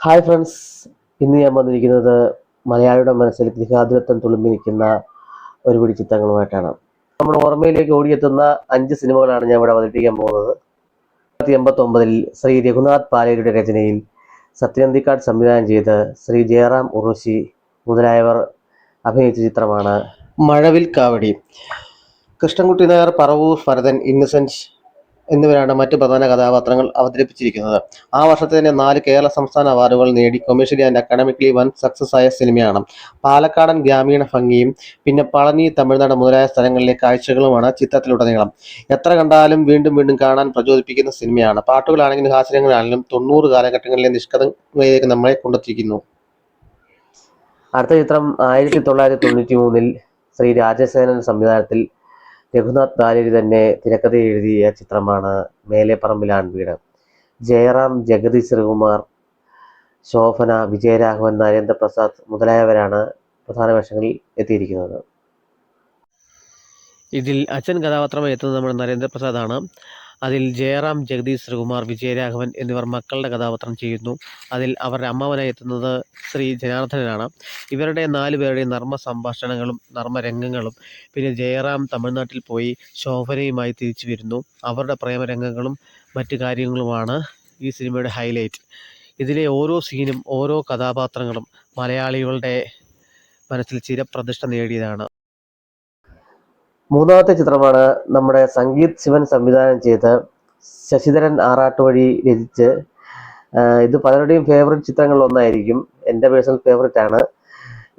Hi friends, ഇന്ന് ഞാൻ വന്നിരിക്കുന്നത് മലയാളിയുടെ മനസ്സിൽ ഗൃഹാതുരത്വം തുളുമ്പി നിൽക്കുന്ന ഒരു പിടി ചിത്രങ്ങളുമായിട്ടാണ്. നമ്മുടെ ഓർമ്മയിലേക്ക് ഓടിയെത്തുന്ന 5 സിനിമകളാണ് ഞാൻ ഇവിടെ അവതരിപ്പിക്കാൻ പോകുന്നത്. 1989 ശ്രീ രഘുനാഥ് പാലേരിയുടെ രചനയിൽ സത്യനന്ദിക്കാട് സംവിധാനം ചെയ്ത് ശ്രീ ജയറാം ഉർവശി മുതലായവർ അഭിനയിച്ച ചിത്രമാണ് മഴവിൽ കാവടി. കൃഷ്ണൻകുട്ടി നായർ, പറവൂർ ഭരതൻ, ഇന്നസെന്റ് എന്നിവരാണ് മറ്റ് പ്രധാന കഥാപാത്രങ്ങൾ അവതരിപ്പിച്ചിരിക്കുന്നത്. ആ വർഷത്തെ തന്നെ 4 കേരള സംസ്ഥാന അവാർഡുകൾ നേടി കൊമേഴ്ഷ്യലി ആൻഡ് അക്കാഡമിക്കലി വൻ സക്സസ് ആയ സിനിമയാണ്. പാലക്കാടൻ ഗ്രാമീണ ഭംഗിയും പിന്നെ പളനി, തമിഴ്നാട് മുതലായ സ്ഥലങ്ങളിലെ കാഴ്ചകളുമാണ് ചിത്രത്തിലുടനീളം. എത്ര കണ്ടാലും വീണ്ടും വീണ്ടും കാണാൻ പ്രചോദിപ്പിക്കുന്ന സിനിമയാണ്. പാട്ടുകളാണെങ്കിലും ഹാസ്യങ്ങളാണെങ്കിലും 90 കാലഘട്ടങ്ങളിലെ നിഷ്കളങ്കതയിലേക്ക് നമ്മളെ കൊണ്ടെത്തിക്കുന്നു. അടുത്ത ചിത്രം 1993 ശ്രീ രാജസേനൻ സംവിധാനത്തിൽ രഘുനാഥ് പാലേരി തന്നെ തിരക്കഥ എഴുതിയ ചിത്രമാണ് മേലെപ്പറമ്പിൽ ആൺവീട്. ജയറാം, ജഗതി ശ്രീകുമാർ, ശോഭന, വിജയരാഘവൻ, നരേന്ദ്രപ്രസാദ് മുതലായവരാണ് പ്രധാന വേഷങ്ങളിൽ എത്തിയിരിക്കുന്നത്. ഇതിൽ അച്ഛൻ കഥാപാത്രമായി എത്തുന്നത് നമ്മുടെ നരേന്ദ്രപ്രസാദാണ്. അതിൽ ജയറാം, ജഗദീഷ് ശ്രീകുമാർ, വിജയരാഘവൻ എന്നിവർ മക്കളുടെ കഥാപാത്രം ചെയ്യുന്നു. അതിൽ അവരുടെ അമ്മാവനായി എത്തുന്നത് ശ്രീ ജനാർദ്ദനനാണ്. ഇവരുടെ 4 പേരുടെയും നർമ്മ സംഭാഷണങ്ങളും നർമ്മരംഗങ്ങളും, പിന്നെ ജയറാം തമിഴ്നാട്ടിൽ പോയി ശോഭനയുമായി തിരിച്ചു വരുന്നു. അവരുടെ പ്രേമരംഗങ്ങളും മറ്റു കാര്യങ്ങളുമാണ് ഈ സിനിമയുടെ ഹൈലൈറ്റ്. ഇതിലെ ഓരോ സീനും ഓരോ കഥാപാത്രങ്ങളും മലയാളികളുടെ മനസ്സിൽ ചിരപ്രതിഷ്ഠ നേടിയതാണ്. മൂന്നാമത്തെ ചിത്രമാണ് നമ്മുടെ സംഗീത് ശിവൻ സംവിധാനം ചെയ്ത് ശശിധരൻ ആറാട്ടുവഴി രചിച്ച്, ഇത് പലരുടെയും ഫേവറേറ്റ് ചിത്രങ്ങളിൽ ഒന്നായിരിക്കും. എൻ്റെ പേഴ്സണൽ ഫേവറേറ്റ് ആണ്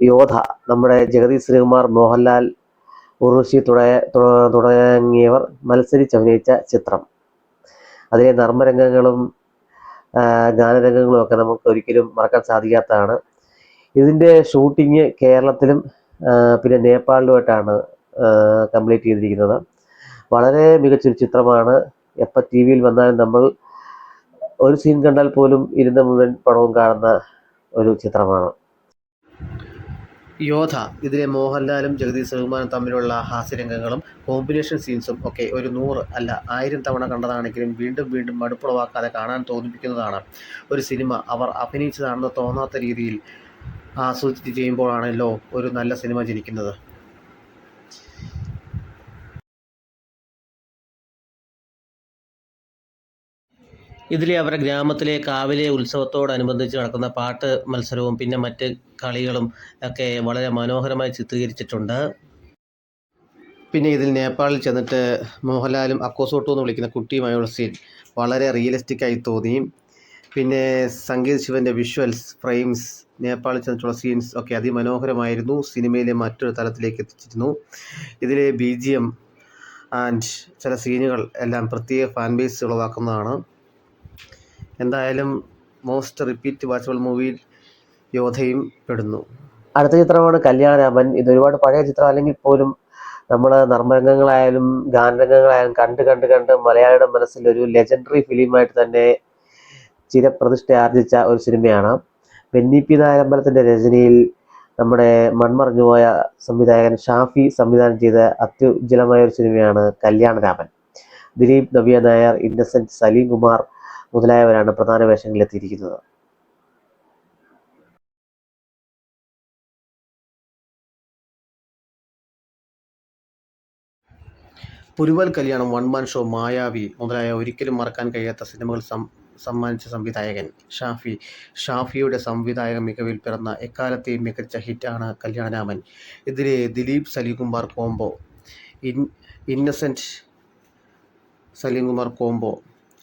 യോധ. നമ്മുടെ ജഗതി ശ്രീകുമാർ, മോഹൻലാൽ, ഉർവശി തുടങ്ങിയവർ മത്സരിച്ചഭിനയിച്ച ചിത്രം. അതിലെ നർമ്മരംഗങ്ങളും ഗാനരംഗങ്ങളും ഒക്കെ നമുക്ക് ഒരിക്കലും മറക്കാൻ സാധിക്കാത്തതാണ്. ഇതിൻ്റെ ഷൂട്ടിങ് കേരളത്തിലും പിന്നെ നേപ്പാളിലുമായിട്ടാണ് കംപ്ലീറ്റ് ചെയ്തിരിക്കുന്നത്. വളരെ മികച്ചൊരു ചിത്രമാണ്. എപ്പോൾ ടി വിയിൽ വന്നാലും നമ്മൾ ഒരു സീൻ കണ്ടാൽ പോലും ഇരുന്ന മുഴുവൻ പടവും കാണുന്ന ഒരു ചിത്രമാണ് യോധ. ഇതിലെ മോഹൻലാലും ജഗദീഷ് ശ്രീകുമാറും തമ്മിലുള്ള ഹാസ്യരംഗങ്ങളും കോമ്പിനേഷൻ സീൻസും ഒക്കെ ഒരു 100 അല്ല 1000 തവണ കണ്ടതാണെങ്കിലും വീണ്ടും വീണ്ടും മടുപ്പുളവാക്കാതെ കാണാൻ തോന്നിപ്പിക്കുന്നതാണ്. ഒരു സിനിമ അവർ അഭിനയിച്ചതാണെന്ന് തോന്നാത്ത രീതിയിൽ ആസ്വദിച്ച് ചെയ്യുമ്പോഴാണല്ലോ ഒരു നല്ല സിനിമ ജനിക്കുന്നത്. ഇതിലെ അവരുടെ ഗ്രാമത്തിലെ കാവിലെ ഉത്സവത്തോടനുബന്ധിച്ച് നടക്കുന്ന പാട്ട് മത്സരവും പിന്നെ മറ്റ് കളികളും ഒക്കെ വളരെ മനോഹരമായി ചിത്രീകരിച്ചിട്ടുണ്ട്. പിന്നെ ഇതിൽ നേപ്പാളിൽ ചെന്നിട്ട് മോഹൻലാലും അക്കോസോട്ടോ എന്ന് വിളിക്കുന്ന കുട്ടിയുമായുള്ള സീൻ വളരെ റിയലിസ്റ്റിക്കായി തോന്നി. പിന്നെ സംഗീത് ശിവൻ്റെ വിഷ്വൽസ്, ഫ്രെയിംസ്, നേപ്പാളിൽ ചെന്നിട്ടുള്ള സീൻസ് ഒക്കെ അതിമനോഹരമായിരുന്നു. സിനിമയിലെ മറ്റൊരു തലത്തിലേക്ക് എത്തിച്ചിരുന്നു. ഇതിലെ BGM ആൻഡ് ചില സീനുകൾ എല്ലാം പ്രത്യേക ഫാൻ ബേസ് ഉളവാക്കുന്നതാണ്. എന്തായാലും മോസ്റ്റ് റിപ്പീറ്റ് വാച്ചബിൾ മൂവിയിൽ യോധയും പെടുന്നു. അടുത്ത ചിത്രമാണ് കല്യാണരാമൻ. ഇത് ഒരുപാട് പഴയ ചിത്രം അല്ലെങ്കിൽ പോലും നമ്മൾ നർമ്മരംഗങ്ങളായാലും ഗാനരംഗങ്ങളായാലും കണ്ട് കണ്ട് കണ്ട് മലയാളിയുടെ മനസ്സിൽ ഒരു ലെജൻഡറി ഫിലിമായിട്ട് തന്നെ ചിരപ്രതിഷ്ഠ ആർജിച്ച ഒരു സിനിമയാണ്. ബെന്നി നായരമ്പലത്തിൻ്റെ രചനയിൽ നമ്മുടെ മൺമറഞ്ഞുപോയ സംവിധായകൻ ഷാഫി സംവിധാനം ചെയ്ത അത്യുജ്വലമായ ഒരു സിനിമയാണ് കല്യാണരാമൻ. ദിലീപ്, നവ്യ നായർ, ഇന്നസെന്റ്, സലീം കുമാർ മുതലായവരാണ് പ്രധാന വേഷങ്ങളിൽ എത്തിയിരിക്കുന്നത്. പുരുവൽ കല്യാണം, വൺ മാൻ ഷോ, മായാവി മുതലായ ഒരിക്കലും മറക്കാൻ കഴിയാത്ത സിനിമകൾ സമ്മാനിച്ച സംവിധായകൻ ഷാഫിയുടെ സംവിധായക മികവിൽ പിറന്ന എക്കാലത്തെയും മികച്ച ഹിറ്റാണ് കല്യാണരാമൻ. ഇതിലെ Dileep Salim Kumar combo, Innocent Salim Kumar combo,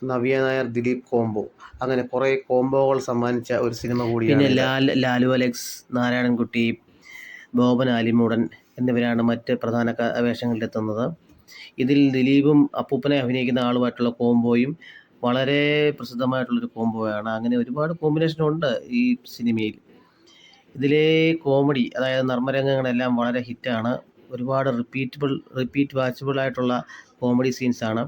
Navya Nair Dileep combo, അങ്ങനെ കുറേ കോംബോകൾ സമ്മാനിച്ച ഒരു സിനിമ കൂടിയാണ്. പിന്നെ ലാലു അലക്സ്, നാരായണൻകുട്ടി, ബോബൻ ആലിമൂടൻ എന്നിവരാണ് മറ്റ് പ്രധാന വേഷങ്ങളിലെത്തുന്നത്. ഇതിൽ ദിലീപും അപ്പൂപ്പനെ അഭിനയിക്കുന്ന ആളുമായിട്ടുള്ള കോംബോയും വളരെ പ്രസിദ്ധമായിട്ടുള്ളൊരു കോംബോയാണ്. അങ്ങനെ ഒരുപാട് കോമ്പിനേഷനുണ്ട് ഈ സിനിമയിൽ. ഇതിലെ കോമഡി, അതായത് നർമ്മരംഗങ്ങളെല്ലാം വളരെ ഹിറ്റാണ്. ഒരുപാട് റിപ്പീറ്റ് വാച്ചബിൾ ആയിട്ടുള്ള കോമഡി സീൻസാണ്.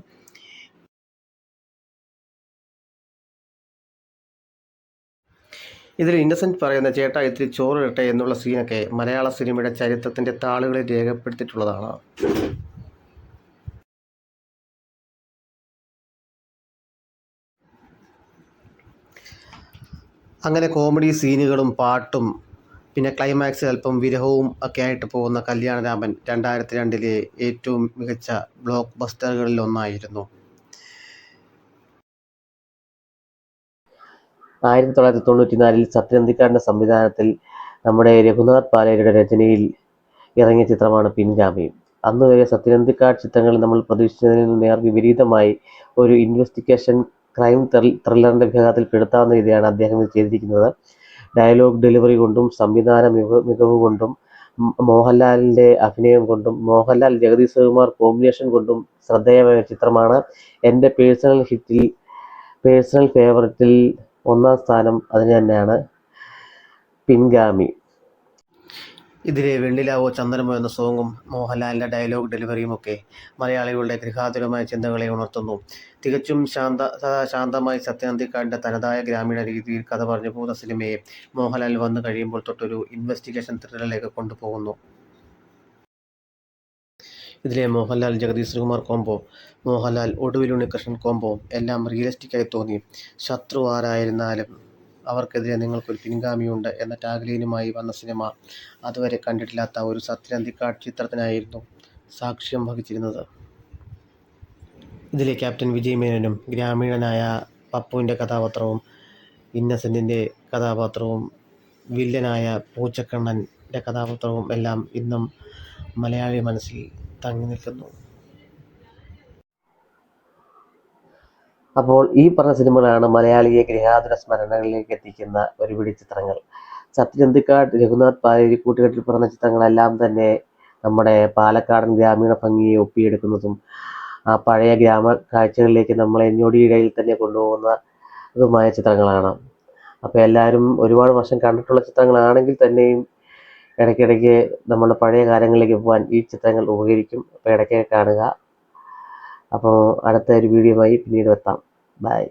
ഇതിൽ ഇന്നസെന്റ് പറയുന്ന ചേട്ടാ ഇത്തിരി ചോറിടട്ടെ എന്നുള്ള സീനൊക്കെ മലയാള സിനിമയുടെ ചരിത്രത്തിൻ്റെ താളുകളിൽ രേഖപ്പെടുത്തിയിട്ടുള്ളതാണ്. അങ്ങനെ കോമഡി സീനുകളും പാട്ടും പിന്നെ ക്ലൈമാക്സിൽ അല്പം വിരഹവും ഒക്കെ ആയിട്ട് പോകുന്ന കല്യാണരാമൻ 2002 ഏറ്റവും മികച്ച ബ്ലോക്ക് ബസ്റ്ററുകളിൽ ഒന്നായിരുന്നു. 1994 സത്യനന്ദിക്കാടിൻ്റെ സംവിധാനത്തിൽ നമ്മുടെ രഘുനാഥ് പാലേരിയുടെ രചനയിൽ ഇറങ്ങിയ ചിത്രമാണ് പിൻഗാമി. അന്ന് വരെ സത്യനന്ദിക്കാട് ചിത്രങ്ങളിൽ നമ്മൾ പ്രതീക്ഷിച്ചതിൽ നിന്ന് നേർ വിപരീതമായി ഒരു ഇൻവെസ്റ്റിഗേഷൻ ക്രൈം ത്രില്ലറിൻ്റെ വിഭാഗത്തിൽ പെടുത്താവുന്ന രീതിയാണ് അദ്ദേഹം ഇത് ചെയ്തിരിക്കുന്നത്. ഡയലോഗ് ഡെലിവറി കൊണ്ടും സംവിധാന മികവ് കൊണ്ടും മോഹൻലാലിൻ്റെ അഭിനയം കൊണ്ടും മോഹൻലാൽ ജഗദീഷ് ശ്രീകുമാർ കോമ്പിനേഷൻ കൊണ്ടും ശ്രദ്ധേയമായ ചിത്രമാണ്. എൻ്റെ പേഴ്സണൽ ഫേവററ്റിൽ ഒന്നാം സ്ഥാനം അതിന് തന്നെയാണ് പിൻഗാമി. ഇതിലെ വെണ്ണിലാവോ ചന്ദനമോ എന്ന സോങ്ങും മോഹൻലാലിൻ്റെ ഡയലോഗ് ഡെലിവറിയുമൊക്കെ മലയാളികളുടെ ഗൃഹാതുരമായ ചിന്തകളെ ഉണർത്തുന്നു. തികച്ചും ശാന്തമായി സത്യനന്ദിക്കാടിൻ്റെ തനതായ ഗ്രാമീണ രീതിയിൽ കഥ പറഞ്ഞു പോകുന്ന സിനിമയെ മോഹൻലാൽ വന്നു കഴിയുമ്പോൾ തൊട്ടൊരു ഇൻവെസ്റ്റിഗേഷൻ ത്രില്ലറിലേക്ക് കൊണ്ടുപോകുന്നു. ഇതിലെ മോഹൻലാൽ ജഗദീഷ് ശ്രീകുമാർ കോംബോ, മോഹൻലാൽ ഒടുവിൽ ഉണ്ണികൃഷ്ണൻ കോംബോ എല്ലാം റിയലിസ്റ്റിക്കായി തോന്നി. ശത്രു ആരായിരുന്നാലും അവർക്കെതിരെ നിങ്ങൾക്കൊരു പിൻഗാമിയുണ്ട് എന്ന ടാഗ്ലൈനുമായി വന്ന സിനിമ അതുവരെ കണ്ടിട്ടില്ലാത്ത ഒരു സത്യനന്ദിക്കാട് ചിത്രത്തിനായിരുന്നു സാക്ഷ്യം വഹിച്ചിരുന്നത്. ഇതിലെ ക്യാപ്റ്റൻ വിജയ് മേനോനും ഗ്രാമീണനായ പപ്പുവിൻ്റെ കഥാപാത്രവും ഇന്നസെൻറ്റിൻ്റെ കഥാപാത്രവും വില്ലനായ പൂച്ചക്കണ്ണൻ്റെ കഥാപാത്രവും എല്ലാം ഇന്നും മലയാളി മനസ്സിൽ തങ്ങി നിൽക്കുന്നു. അപ്പോൾ ഈ പറഞ്ഞ സിനിമകളാണ് മലയാളിയെ ഗൃഹാതുര സ്മരണകളിലേക്ക് എത്തിക്കുന്ന ഒരുപിടി ചിത്രങ്ങൾ. സത്യനന്ദിക്കാട്, രഘുനാഥ് പാലേരി കൂട്ടുകെട്ടിൽ പറഞ്ഞ ചിത്രങ്ങളെല്ലാം തന്നെ നമ്മുടെ പാലക്കാടൻ ഗ്രാമീണ ഭംഗിയെ ഒപ്പിയെടുക്കുന്നതും ആ പഴയ ഗ്രാമ കാഴ്ചകളിലേക്ക് നമ്മളെ ഞൊടിയിടയിൽ തന്നെ കൊണ്ടുപോകുന്നതുമായ ചിത്രങ്ങളാണ്. അപ്പോൾ എല്ലാവരും ഒരുപാട് വർഷം കണ്ടിട്ടുള്ള ചിത്രങ്ങളാണെങ്കിൽ തന്നെയും ഇടയ്ക്കിടയ്ക്ക് നമ്മുടെ പഴയ കാലങ്ങളിലേക്ക് പോകാൻ ഈ ചിത്രങ്ങൾ ഉപകരിക്കും. അപ്പോൾ ഇടയ്ക്ക് കാണുക. അപ്പോൾ അടുത്ത ഒരു വീഡിയോയുമായി പിന്നീട് എത്താം. ബൈ.